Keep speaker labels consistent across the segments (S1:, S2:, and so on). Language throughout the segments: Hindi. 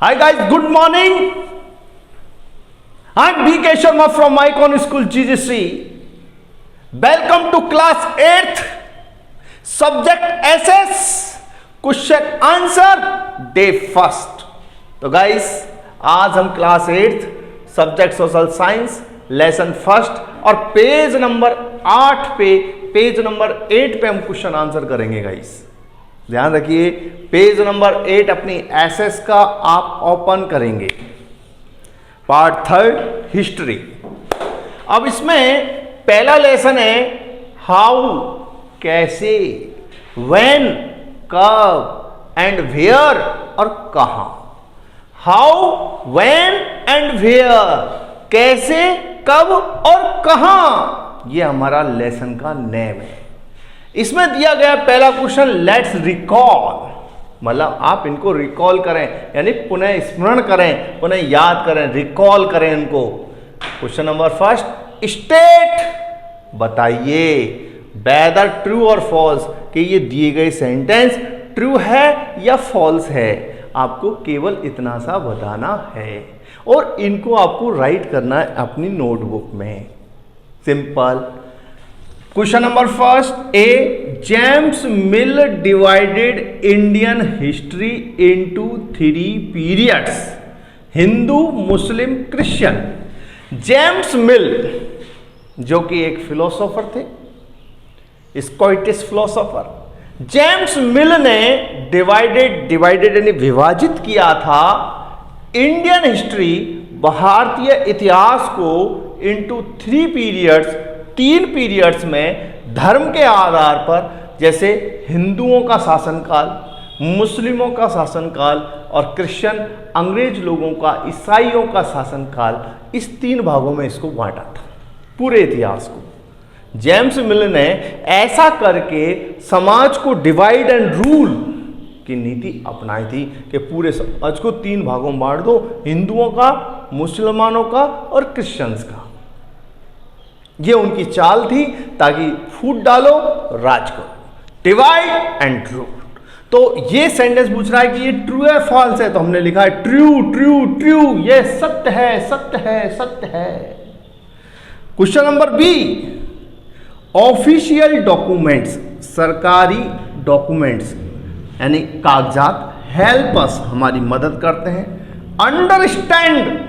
S1: Hi guys, good morning. I'm B.K. Sharma from Icon School GGC. Welcome to class 8th, subject SS, question answer, day first. तो guys, आज हम class 8th, subject social science, lesson first और पेज नंबर 8 पे हम क्वेश्चन आंसर करेंगे गाइस। ध्यान रखिए, पेज नंबर 8 अपनी एसएस का आप ओपन करेंगे, पार्ट 3 हिस्ट्री। अब इसमें पहला लेसन है हाउ, कैसे, व्हेन, कब एंड वेयर और कहां। हाउ, व्हेन एंड वेयर, कैसे, कब और कहां, ये हमारा लेसन का नेम है। इसमें दिया गया पहला क्वेश्चन, लेट्स रिकॉल, मतलब आप इनको रिकॉल करें, यानी पुनः स्मरण करें, पुनः याद करें, रिकॉल करें इनको। क्वेश्चन नंबर फर्स्ट, स्टेट, बताइए वेदर ट्रू और फॉल्स, कि ये दिए गए सेंटेंस ट्रू है या फॉल्स है। आपको केवल इतना सा बताना है और इनको आपको राइट करना है अपनी नोटबुक में, simple. Question number first, A James Mill divided Indian history into 3 periods, Hindu, Muslim, Christian. James Mill जो कि एक फिलोसोफर थे, स्कॉटिश फिलोसोफर, जेम्स मिल ने डिवाइडेड यानी विभाजित किया था इंडियन हिस्ट्री, भारतीय इतिहास को इनटू 3 पीरियड्स, 3 पीरियड्स में धर्म के आधार पर, जैसे हिंदुओं का शासनकाल, मुस्लिमों का शासनकाल और क्रिश्चियन अंग्रेज लोगों का, ईसाइयों का शासनकाल, इस 3 भागों में इसको बांटा था पूरे इतिहास को। जेम्स मिल ने ऐसा करके समाज को डिवाइड एंड रूल की नीति अपनाई थी कि पूरे समाज को 3 भागों में बांट दो, हिंदुओं का, मुसलमानों का और क्रिश्चियंस का। ये उनकी चाल थी, ताकि फूट डालो राज करो, डिवाइड एंड रूल। तो ये सेंटेंस पूछ रहा है कि ये ट्रू है फॉल्स है, तो हमने लिखा है ट्रू ट्रू ट्रू, ये सत्य है सत्य है सत्य है। Question number B, official documents, सरकारी डॉक्यूमेंट्स यानी कागजात, हेल्प अस, हमारी मदद करते हैं, अंडरस्टैंड,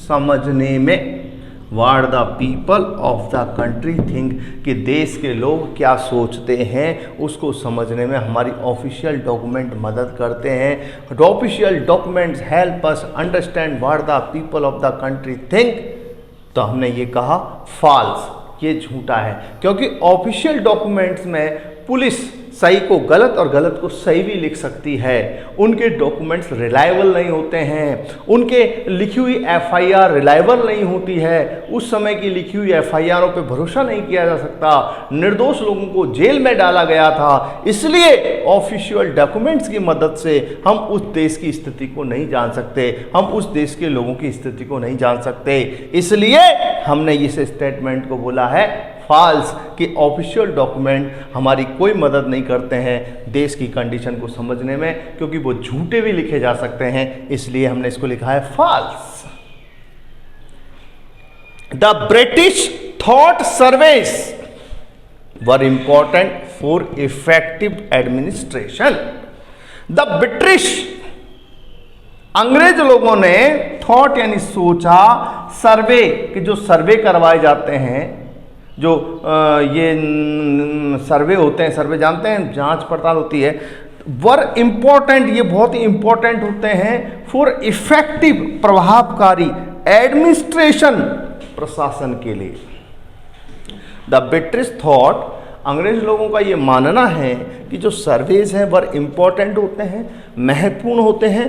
S1: समझने में, what the people of the country think, कि देश के लोग क्या सोचते हैं उसको समझने में हमारी ऑफिशियल डॉक्यूमेंट मदद करते हैं। Official documents help us understand what the people of the country think. तो हमने ये कहा फॉल्स, ये झूठा है, क्योंकि ऑफिशियल डॉक्यूमेंट्स में पुलिस सही को गलत और गलत को सही भी लिख सकती है। उनके डॉक्यूमेंट्स रिलायबल नहीं होते हैं, उनके लिखी हुई एफआईआर रिलायबल नहीं होती है, उस समय की लिखी हुई एफआईआरों पे भरोसा नहीं किया जा सकता, निर्दोष लोगों को जेल में डाला गया था। इसलिए ऑफिशियल डॉक्यूमेंट्स की मदद से हम उस देश की स्थिति को नहीं जान सकते, हम उस देश के लोगों की स्थिति को नहीं जान सकते। इसलिए हमने इस स्टेटमेंट को बोला है फॉल्स, कि ऑफिशियल डॉक्यूमेंट हमारी कोई मदद नहीं करते हैं देश की कंडीशन को समझने में, क्योंकि वो झूठे भी लिखे जा सकते हैं, इसलिए हमने इसको लिखा है false. The British thought surveys were important for effective administration. The British, अंग्रेज लोगों ने थॉट यानी सोचा, सर्वे, कि जो सर्वे करवाए जाते हैं, जो ये सर्वे होते हैं, सर्वे जानते हैं, जांच पड़ताल होती है, वर इम्पोर्टेंट, ये बहुत ही इंपॉर्टेंट होते हैं फॉर इफेक्टिव, प्रभावकारी, एडमिनिस्ट्रेशन, प्रशासन के लिए। द ब्रिटिश थॉट, अंग्रेज लोगों का ये मानना है कि जो सर्वेज हैं वर इम्पोर्टेंट होते हैं, महत्वपूर्ण होते हैं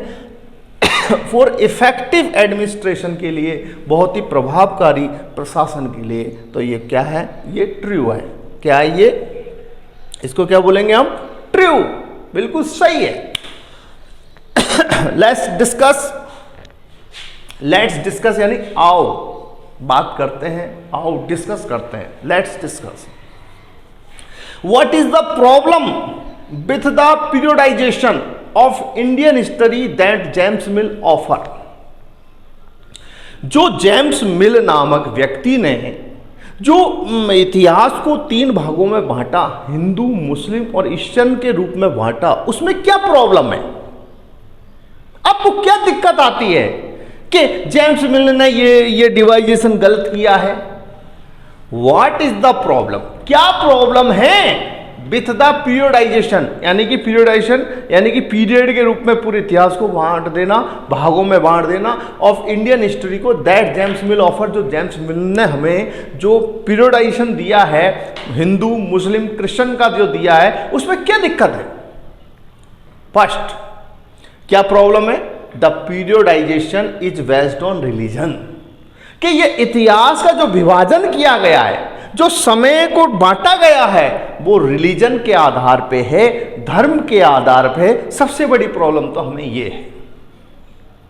S1: फॉर इफेक्टिव एडमिनिस्ट्रेशन के लिए, बहुत ही प्रभावकारी प्रशासन के लिए। तो ये क्या है, ये ट्रू है। क्या है ये, इसको क्या बोलेंगे हम, ट्रू, बिल्कुल सही है। लेट्स डिस्कस यानी आओ बात करते हैं, आओ डिस्कस करते हैं, let's discuss. What is the problem with the periodization of Indian history that James Mill offer. जो जेम्स मिल नामक व्यक्ति ने जो इतिहास को 3 भागों में बांटा, हिंदू, मुस्लिम और ईस्टर्न के रूप में बांटा, उसमें क्या प्रॉब्लम है? आपको क्या दिक्कत आती है कि जेम्स मिल ने ये डिवाइजेशन गलत किया है? What is the problem? क्या प्रॉब्लम है विथ द पीरियडाइजेशन, यानी कि पीरियडाइजेशन यानी कि पीरियड के रूप में पूरे इतिहास को बांट देना, भागों में बांट देना ऑफ इंडियन हिस्ट्री को, दैट जेम्स मिल ऑफर, जो जेम्स मिल ने हमें जो पीरियडाइजेशन दिया है, हिंदू, मुस्लिम, क्रिश्चियन का जो दिया है, उसमें क्या दिक्कत है? फर्स्ट, क्या प्रॉब्लम है? The periodisation is based on religion, कि ये इतिहास का जो विभाजन किया गया है, जो समय को बांटा गया है, वो रिलीजन के आधार पे है, धर्म के आधार पे है। सबसे बड़ी प्रॉब्लम तो हमें ये है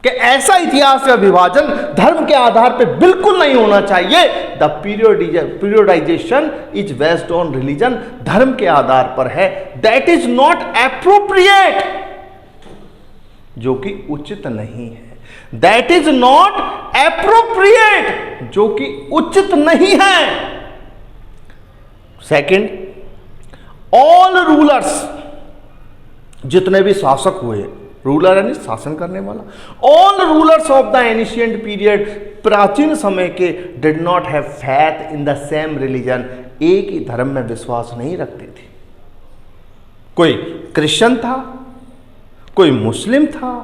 S1: कि ऐसा इतिहास का विभाजन धर्म के आधार पे बिल्कुल नहीं होना चाहिए। The periodisation is based on religion, धर्म के आधार पर है, दैट इज नॉट एप्रोप्रिएट, जो कि उचित नहीं है। दैट इज नॉट एप्रोप्रिएट, जो कि उचित नहीं है। सेकेंड, ऑल रूलर्स, जितने भी शासक हुए, रूलर यानी शासन करने वाला, all rulers of the ancient period, प्राचीन समय के, did not have faith in the same religion, एक ही धर्म में विश्वास नहीं रखते थे। कोई क्रिश्चियन था, कोई मुस्लिम था,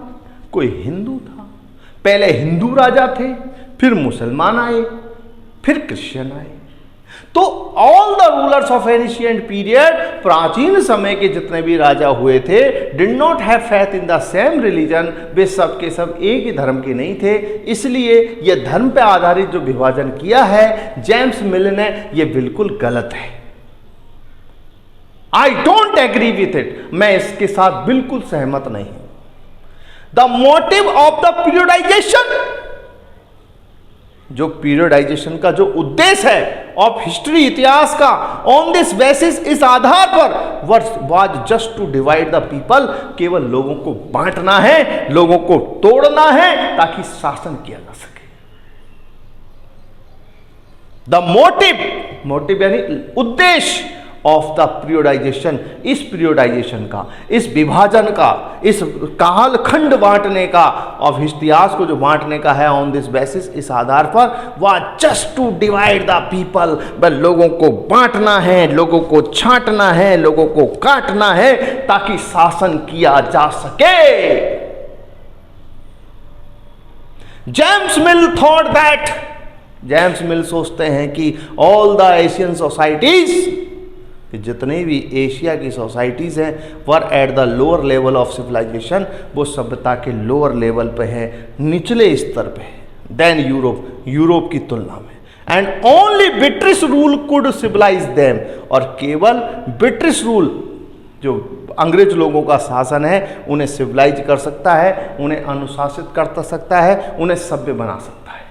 S1: कोई हिंदू था। पहले हिंदू राजा थे, फिर मुसलमान आए, फिर क्रिश्चियन आए। तो all the rulers of ancient period, प्राचीन समय के जितने भी राजा हुए थे, did not have faith in the same religion, वे सब के सब एक ही धर्म के नहीं थे। इसलिए यह धर्म पर आधारित जो विभाजन किया है जेम्स मिल ने, यह बिल्कुल गलत है। I don't agree with it, मैं इसके साथ बिल्कुल सहमत नहीं हूं। The motive of the periodization, जो पीरियडाइजेशन का जो उद्देश्य है ऑफ हिस्ट्री, इतिहास का, ऑन दिस बेसिस, इस आधार पर, was just to divide the people, केवल लोगों को बांटना है, लोगों को तोड़ना है, ताकि शासन किया जा सके। द मोटिव यानी उद्देश्य ऑफ द पीरियडाइजेशन, इस पीरियडाइजेशन का, इस विभाजन का, इस कालखंड बांटने का, ऑफ इतिहास को जो बांटने का है ऑन दिस बेसिस, इस आधार पर, वह just to divide the people, बस लोगों को बांटना है, लोगों को छांटना है, लोगों को काटना है, ताकि शासन किया जा सके। James Mill thought that, James मिल सोचते हैं कि ऑल द एशियन सोसाइटीज, जितनी भी एशिया की सोसाइटीज़ हैं, were at the lower level of civilization, वो सभ्यता के लोअर लेवल पे है, निचले स्तर पे है, देन यूरोप की तुलना में। And only British rule could civilize them, और केवल ब्रिटिश रूल, जो अंग्रेज लोगों का शासन है, उन्हें सिविलाइज कर सकता है, उन्हें अनुशासित कर सकता है, उन्हें सभ्य बना सकता है।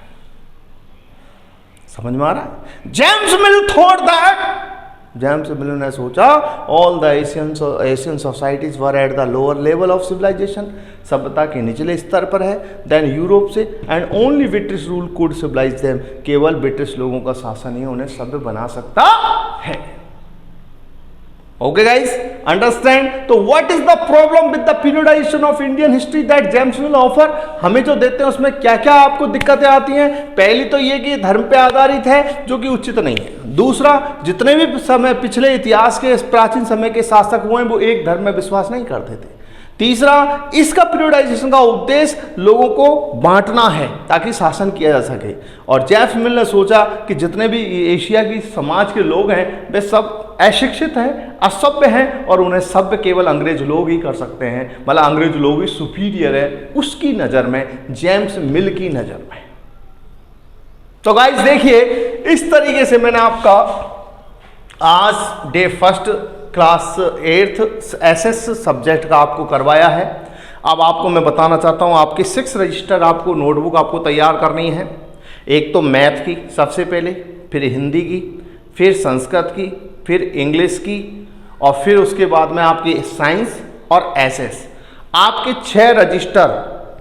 S1: समझ में आ रहा है? James Mill thought that, James Mill ने सोचा all the Asian societies were at the lower level of civilization, सभ्यता के निचले स्तर पर है, देन यूरोप से, and only British rule could civilize them, केवल ब्रिटिश लोगों का शासन ही उन्हें सभ्य बना सकता है। Okay guys, understand? तो what is the problem with the periodization of Indian history that James Mill offer? हमें जो देते हैं उसमें क्या क्या आपको दिक्कतें आती हैं? पहली तो ये कि धर्म पे आधारित है, जो कि उचित नहीं है। दूसरा, जितने भी समय पिछले इतिहास के प्राचीन समय के शासक हुए वो एक धर्म में विश्वास नहीं करते थे। तीसरा, इसका पीरियडाइजेशन का उद्देश्य लोगों को बांटना है ताकि शासन किया जा सके। और जेम्स मिल ने सोचा कि जितने भी एशिया की समाज के लोग हैं वे सब अशिक्षित हैं, असभ्य हैं, और उन्हें सभ्य केवल अंग्रेज लोग ही कर सकते हैं, मतलब अंग्रेज लोग ही सुपीरियर है उसकी नज़र में, जेम्स मिल की नज़र में। तो गाइस देखिए, इस तरीके से मैंने आपका आज day first class 8th SS subject का आपको करवाया है। अब आपको मैं बताना चाहता हूँ, आपके 6 रजिस्टर आपको नोटबुक आपको तैयार करनी है। एक तो मैथ की सबसे पहले, फिर हिंदी की, फिर संस्कृत की, फिर इंग्लिश की, और फिर उसके बाद में आपकी साइंस और एसएस। आपके 6 रजिस्टर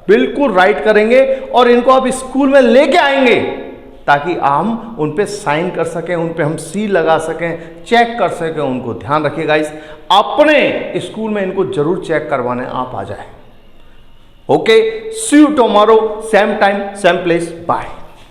S1: बिल्कुल राइट करेंगे और इनको आप स्कूल में लेके आएंगे ताकि हम उन पे साइन कर सकें, उन पे हम सील लगा सकें, चेक कर सकें। उनको ध्यान रखिए गाइस, अपने स्कूल में इनको जरूर चेक करवाने आप आ जाए। Okay, see you tomorrow, same time same place, bye.